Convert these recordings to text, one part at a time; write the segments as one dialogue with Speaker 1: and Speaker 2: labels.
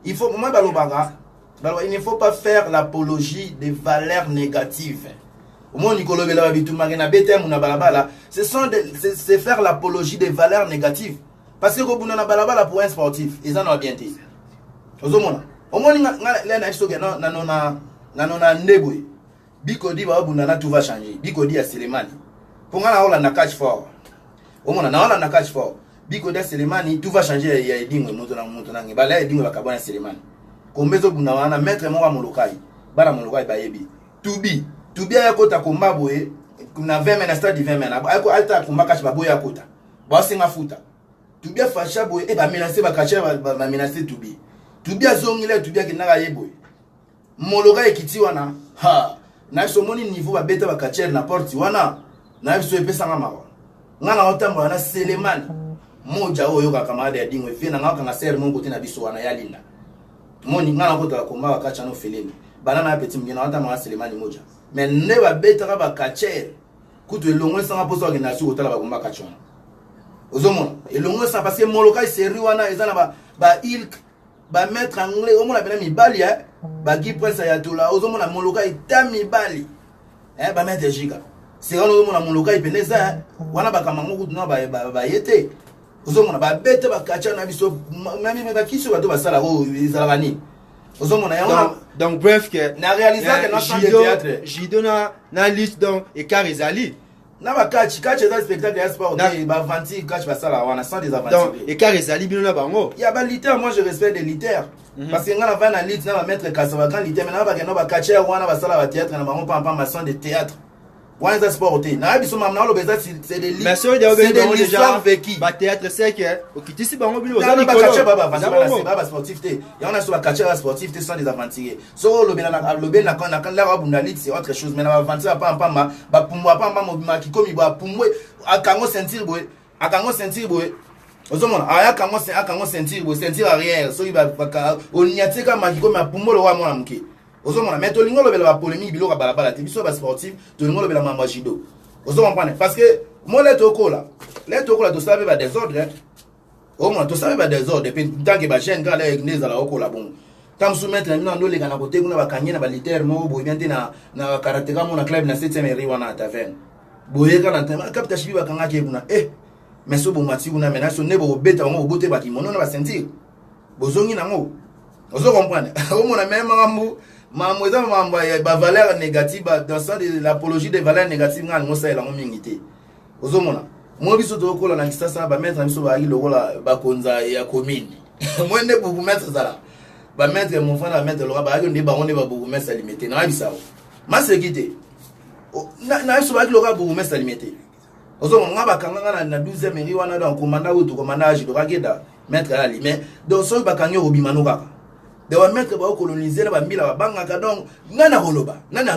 Speaker 1: Il faut, moi, il ne faut pas faire l'apologie des valeurs négatives. Au moins, Nicolas c'est faire l'apologie des valeurs négatives. Parce que pour un sportif, ils en ont bien été. Au moins, Bikodi tout va changer. Bikodi a Selemani. Pour moi, on a catch fort. Au moins, on a catch fort. Bikodi a Selemani, tout va changer. Il y a des dingues, il y a des dingues, il y a Selemani. Kombezo Bunana, maître moi Molokai. Bara Molokai Bayebi. Tubi a kota komba boye. Na 20 mena stade 20 mena. Ako alta komba kachi baboye a kota. Ba singa futa. Tubi a facha boye. E ba menacer ba kachi ba menacer Tubi. Tubi a zongile Tubi a kinaka yeboye. Molokai kiti wana. Ha. Na so moni niveau ba beta ba kachi na porte wana. Na so epesa nga mawa. Nga na otambo na Selemani. Moja oyo ka kamada ya dingwe fina nga ka ser mon kote na biso wana ya linda. Moni ngana kota komba wakacha no feleni banana apeti mgena wata mwa Selemani moja mais ne ba betaka ba kacher kutu elongwe sanga poso ngena su otala ba komba kachona ozomona elongwe sa parce que moloka seri wana ezana ba ilk ba maître anglais omona bena mibali ba gi prince ya tola ozomona moloka itami bali ba maître jika c'est quand omona moloka ipendeza wana ba kamango kutu na ba yete ozomona ba bete ba kacha na biso même ba kiso ba to ba sala o izalani ozomona ya
Speaker 2: donc bref que
Speaker 1: na réaliser que notre théâtre
Speaker 2: Jidona na liste donc et Karizali
Speaker 1: na ba catch za spectacle ya sport ba vanti catch ba sala wana sans des avantages
Speaker 2: donc et Karizali bino na bango
Speaker 1: ya ba litaire moi je respecte les litaires parce que ngana va na lite na ba mettre kasaba kan litaire mais na ba que no ba catch wana ba sala ba théâtre na bango pas ma son de théâtre. Ouais, ça sport c'est des livres.
Speaker 2: Mais c'est des l'histoire vécue. Bah théâtre c'est que au qui ici bango bilo
Speaker 1: za ni kacha baba sportif té. Ya on a sur la kacha sportif té sans des aventuriers. So lobela na kan la abunda lit c'est autre chose mais na aventure pas ba pumwa pas ma ki komi ba pumwe akango sentir boy ozomona aya kango sentir boy sentir arrière so iba oniateka ma ki komi pumolo wa mona mke. Ozomona mais tolingo lobela ba polémique biloko balabala te biso ba sportif tolingo lobela mamba jido ozomona parce que moi les tokola to sabe ba désordre au moins to sabe ba désordre depuis tant que ba chaîne quand les neza la okola bon tam soumettre na ndo le kana kote kuna ba kanyena ba litaire mo bo bien te na karateka mo na club na 7e riwa na taverne boye kana tema kapta shibi ba kanga ke kuna mais so bo mati kuna mais na so nebo beta mo bote ba kimono na ba sentir bozongi na ngo ozo comprendre au moins même mambo mamweza mambo ya ba valeur négative dans ça de l'apologie des valeurs négatives ngana ngosa ela ngomingité ozomona mo biso to kola na kisasa ba mettre biso ba ilokola ba konza ya commune mwende bubu mettre zala ba mettre mon frère ba mettre lo ba nde ba onde ba bubu mettre limité na bisa ma sécurité na biso ba ilokola bubu mettre limité ozomona ngaba kanga na 12e mairie wana dans commandant ou to commandant agi do rakeda mettre ali mais donc so ba kanyo obimano kaka de wa mettre ba coloniser la ba mila ba banga donc nana holoba nana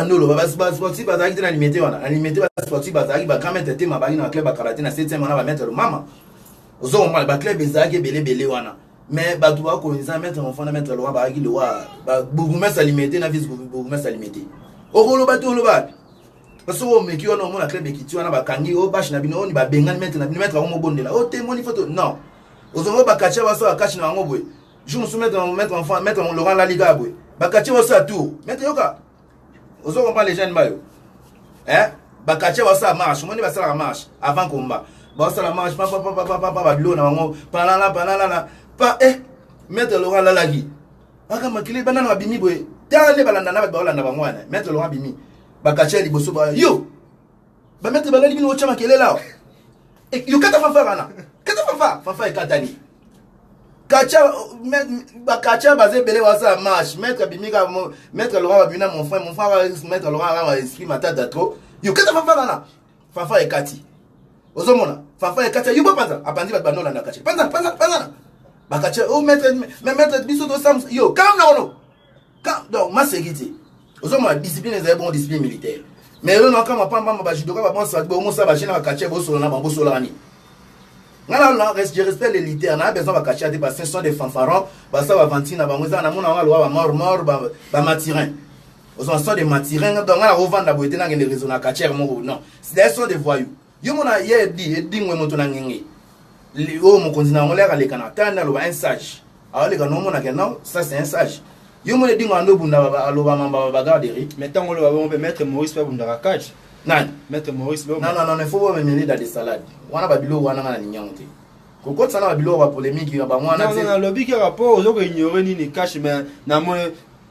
Speaker 1: ndoloba ba sportif ba zaki na limité wana limité ba sportif ba zaki ba kamete tema ba ina club ba karaté na 7e wana ba mettre le mama ozo mama ba club ezaki belé wana mais ba tu ba coloniser mettre mon fond mettre le wa ba aki le wa ba bougoumes limité na vis bougoumes limité o holoba to holoba parce que on meki wana mon club ekiti wana ba kangi o bash na bino oni ba bengani mettre o mo bondela o te moni photo non ozo ba kacha ba so akachi na ngo boy je me soumettre mettre mon Laurent la Liga boy bakache wa ça tout mettre yoka ozo comprendre les jeunes bayo bakache wa ça marche moni ba sala marche avant combat ba sala marche pa de l'eau na ngo panala pa mettre Laurent la Liga baka makili banana ba bimi boy tane balanda na ba balanda ba ngwana mettre Laurent bimi bakache liboso ba yo ba mettre balali bino chama kelela yo kata fafa ekatani Kacha basé belé wasa marche mettre bimika mettre Laurent babina mon frère mettre Laurent va esprit matata trop yo kata fafa ekati ozomona fafa ekati yo pas apandi ba banola na kacha panza bakacha o mettre biso do sam yo calme donc ma sécurité ozomona discipline est bon discipline militaire mais là non comme pamba ba jidoka ba bon ça bo mo ça ba china ba kacha bo solo na ba bo solo ani. Je respecte les militaires, on a besoin de cacher parce que ce sont des fanfarons, parce que Valentina, on a mort, matirin. On sont des matirins, donc on a revendre la beauté dans les réseaux, on a caché non. Ce sont des voyous. Yo mon a dit moi mon tonangé. Mon continent on l'air à l'écran, un sage. aoleka nomonaka non ça c'est un sage yo mone dingo ando bunda aloba mamba bagarderie
Speaker 2: mais tant on le va mettre Maurice pas bunda catch
Speaker 1: nani
Speaker 2: mettre Maurice
Speaker 1: non il faut pas me mêler dans des salades wana babilo wana na ninyante kokotsa na babilo ba polémique ba mwana
Speaker 2: non lobby qui rapport aux autres ignorer ni cash mais na moi